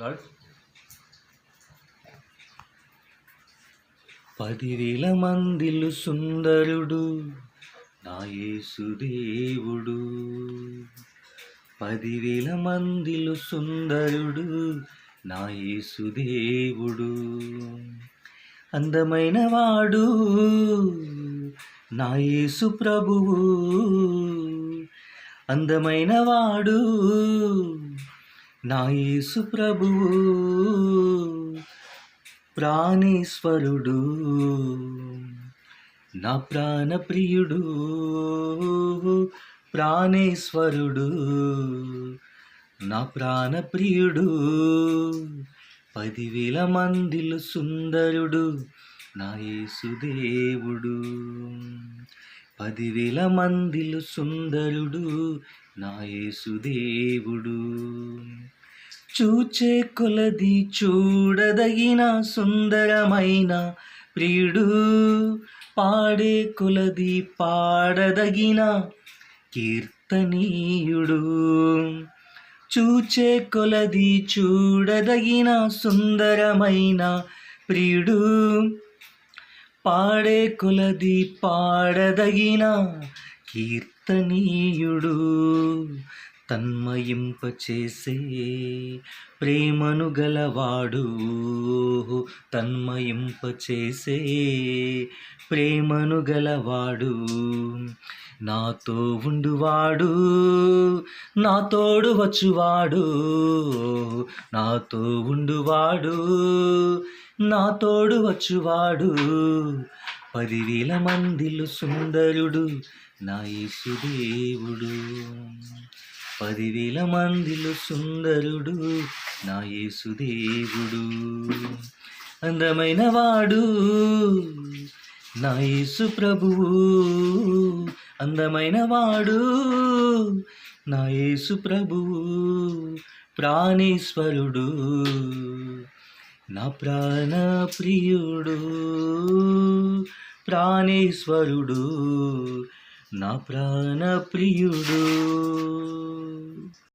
Lord. 10,000 మందిలు సుందరుడు నా యేసు దేవుడు. 10,000 మందిలు సుందరుడు నా యేసు దేవుడు. అందమైన వాడు నా యేసు ప్రభువు. అందమైన వాడు నా యేసు ప్రభువు. ప్రాణేశ్వరుడు నా ప్రాణప్రియుడు. ప్రాణేశ్వరుడు నా ప్రాణప్రియుడు. 10,000 మందిలు సుందరుడు నా యేసు దేవుడు. 10,000 మందిలు సుందరుడు నా యేసు దేవుడు. చూచే కొలది చూడదగిన సుందరమైన ప్రియుడు. పాడే కొలది పాడదగిన కీర్తనీయుడు. చూచే కొలది చూడదగిన సుందరమైన ప్రియుడు. పాడే కొలది పాడదగిన కీర్తనీయుడు. తన్మయింపచేసే ప్రేమను గలవాడు. తన్మయింపచేసే ప్రేమను గలవాడు. నాతో ఉండువాడు నా తోడు వచ్చువాడు. నాతో ఉండువాడు నా తోడు వచ్చువాడు. 10,000 మందిలు సుందరుడు నా యేసు దేవుడు. 10,000 మందిలు సుందరుడు నా యేసు దేవుడు. అందమైన వాడు నా యేసు ప్రభువు. అందమైన వాడు నా యేసు ప్రభువు. ప్రాణేశ్వరుడు నా ప్రాణప్రియుడు. ప్రాణేశ్వరుడు నా ప్రాణప్రియుడు.